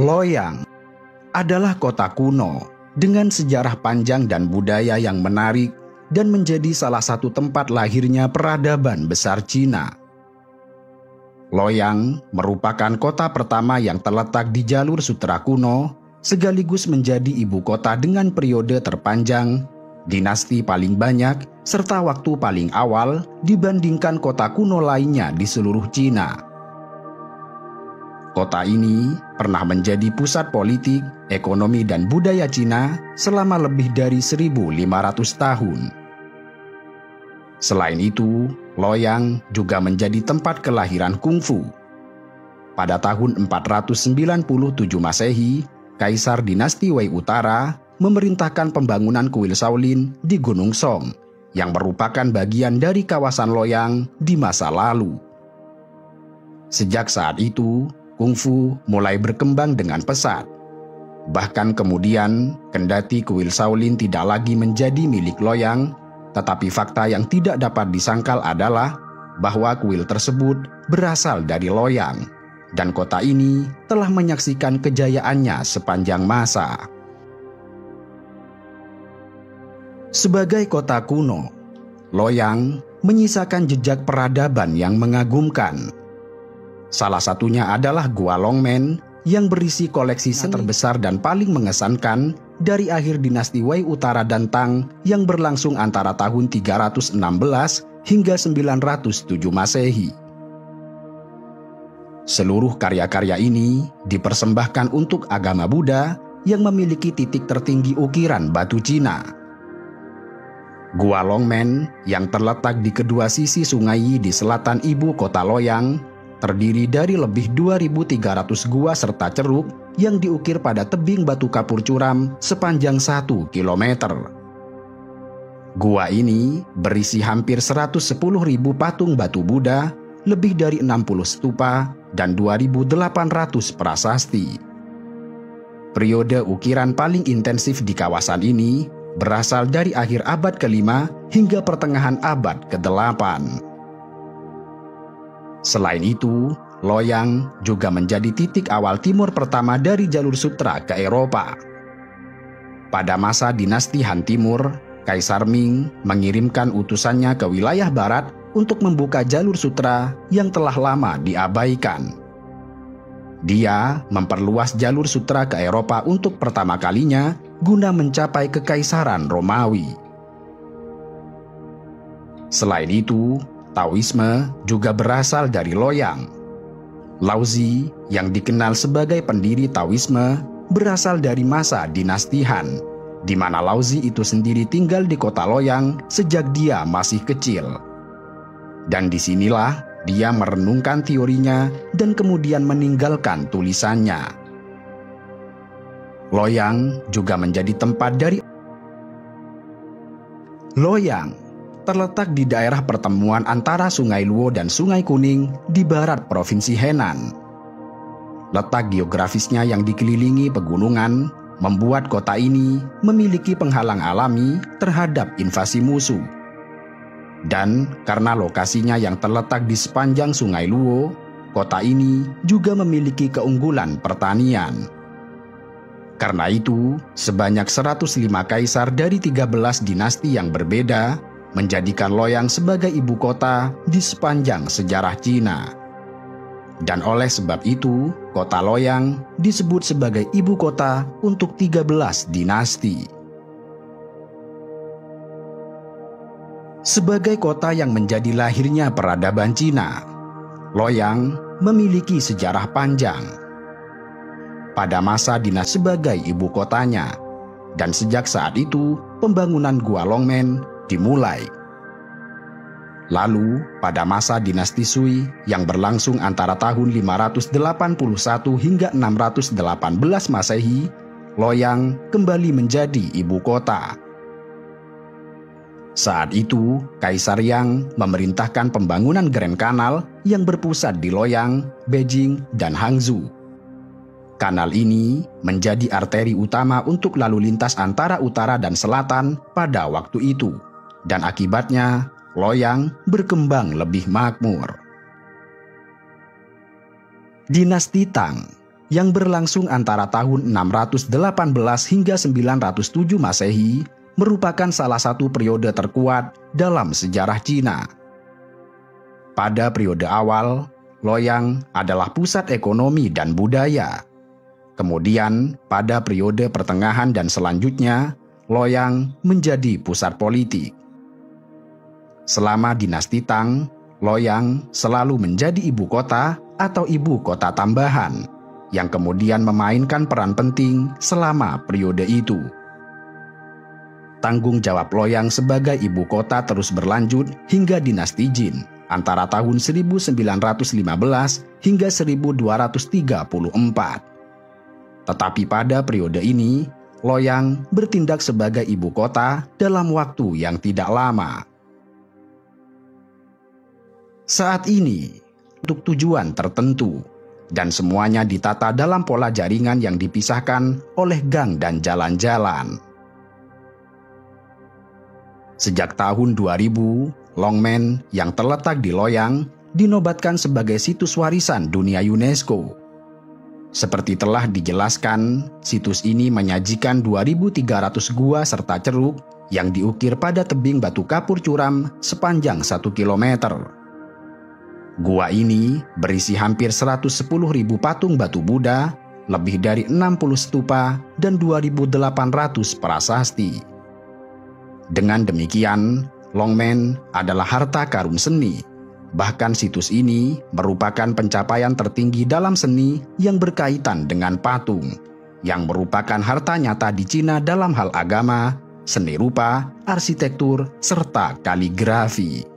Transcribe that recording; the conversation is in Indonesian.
Loyang adalah kota kuno dengan sejarah panjang dan budaya yang menarik dan menjadi salah satu tempat lahirnya peradaban besar Cina. Loyang merupakan kota pertama yang terletak di jalur sutra kuno, sekaligus menjadi ibu kota dengan periode terpanjang, dinasti paling banyak, serta waktu paling awal dibandingkan kota kuno lainnya di seluruh Cina. Kota ini pernah menjadi pusat politik, ekonomi, dan budaya Cina selama lebih dari 1.500 tahun. Selain itu, Loyang juga menjadi tempat kelahiran kungfu. Pada tahun 497 Masehi, Kaisar dinasti Wei Utara memerintahkan pembangunan kuil Shaolin di Gunung Song, yang merupakan bagian dari kawasan Loyang di masa lalu. Sejak saat itu, kungfu mulai berkembang dengan pesat. Bahkan kemudian, kendati kuil Shaolin tidak lagi menjadi milik Loyang, tetapi fakta yang tidak dapat disangkal adalah bahwa kuil tersebut berasal dari Loyang, dan kota ini telah menyaksikan kejayaannya sepanjang masa. Sebagai kota kuno, Loyang menyisakan jejak peradaban yang mengagumkan. Salah satunya adalah Gua Longmen yang berisi koleksi seni terbesar dan paling mengesankan dari akhir dinasti Wei Utara dan Tang yang berlangsung antara tahun 316 hingga 907 Masehi. Seluruh karya-karya ini dipersembahkan untuk agama Buddha yang memiliki titik tertinggi ukiran batu Cina. Gua Longmen yang terletak di kedua sisi Sungai Yi di selatan ibu kota Loyang terdiri dari lebih 2.300 gua serta ceruk yang diukir pada tebing batu kapur curam sepanjang 1 km. Gua ini berisi hampir 110.000 patung batu Buddha, lebih dari 60 stupa, dan 2.800 prasasti. Periode ukiran paling intensif di kawasan ini berasal dari akhir abad ke-5 hingga pertengahan abad ke-8. Selain itu, Loyang juga menjadi titik awal timur pertama dari jalur sutra ke Eropa. Pada masa dinasti Han Timur, Kaisar Ming mengirimkan utusannya ke wilayah barat untuk membuka jalur sutra yang telah lama diabaikan. Dia memperluas jalur sutra ke Eropa untuk pertama kalinya guna mencapai kekaisaran Romawi. Selain itu, Taoisme juga berasal dari Loyang. Laozi yang dikenal sebagai pendiri Taoisme berasal dari masa dinasti Han, di mana Laozi itu sendiri tinggal di kota Loyang sejak dia masih kecil. Dan disinilah dia merenungkan teorinya dan kemudian meninggalkan tulisannya. Loyang juga menjadi tempat dari Loyang terletak di daerah pertemuan antara Sungai Luo dan Sungai Kuning di barat Provinsi Henan. Letak geografisnya yang dikelilingi pegunungan membuat kota ini memiliki penghalang alami terhadap invasi musuh. Dan karena lokasinya yang terletak di sepanjang Sungai Luo, kota ini juga memiliki keunggulan pertanian. Karena itu, sebanyak 105 kaisar dari 13 dinasti yang berbeda menjadikan Loyang sebagai ibu kota di sepanjang sejarah Cina. Dan oleh sebab itu, kota Loyang disebut sebagai ibu kota untuk 13 dinasti. Sebagai kota yang menjadi lahirnya peradaban Cina, Loyang memiliki sejarah panjang. Pada masa dinasti sebagai ibu kotanya, dan sejak saat itu pembangunan Gua Longmen dimulai. Lalu, pada masa dinasti Sui yang berlangsung antara tahun 581 hingga 618 Masehi, Loyang kembali menjadi ibu kota. Saat itu, Kaisar Yang memerintahkan pembangunan Grand Canal yang berpusat di Loyang, Beijing, dan Hangzhou. Kanal ini menjadi arteri utama untuk lalu lintas antara utara dan selatan pada waktu itu, dan akibatnya Loyang berkembang lebih makmur. Dinasti Tang yang berlangsung antara tahun 618 hingga 907 Masehi merupakan salah satu periode terkuat dalam sejarah Cina. Pada periode awal, Luoyang adalah pusat ekonomi dan budaya. Kemudian, pada periode pertengahan dan selanjutnya, Luoyang menjadi pusat politik. Selama dinasti Tang, Luoyang selalu menjadi ibu kota atau ibu kota tambahan, yang kemudian memainkan peran penting selama periode itu. Tanggung jawab Luoyang sebagai ibu kota terus berlanjut hingga dinasti Jin antara tahun 1915 hingga 1234. Tetapi pada periode ini, Luoyang bertindak sebagai ibu kota dalam waktu yang tidak lama. Saat ini, untuk tujuan tertentu, dan semuanya ditata dalam pola jaringan yang dipisahkan oleh gang dan jalan-jalan. Sejak tahun 2000, Longmen yang terletak di Luoyang dinobatkan sebagai situs warisan dunia UNESCO. Seperti telah dijelaskan, situs ini menyajikan 2.300 gua serta ceruk yang diukir pada tebing batu kapur curam sepanjang 1 kilometer. Gua ini berisi hampir 110.000 patung batu Buddha, lebih dari 60 stupa, dan 2.800 prasasti. Dengan demikian, Longmen adalah harta karun seni. Bahkan situs ini merupakan pencapaian tertinggi dalam seni yang berkaitan dengan patung, yang merupakan harta nyata di Cina dalam hal agama, seni rupa, arsitektur, serta kaligrafi.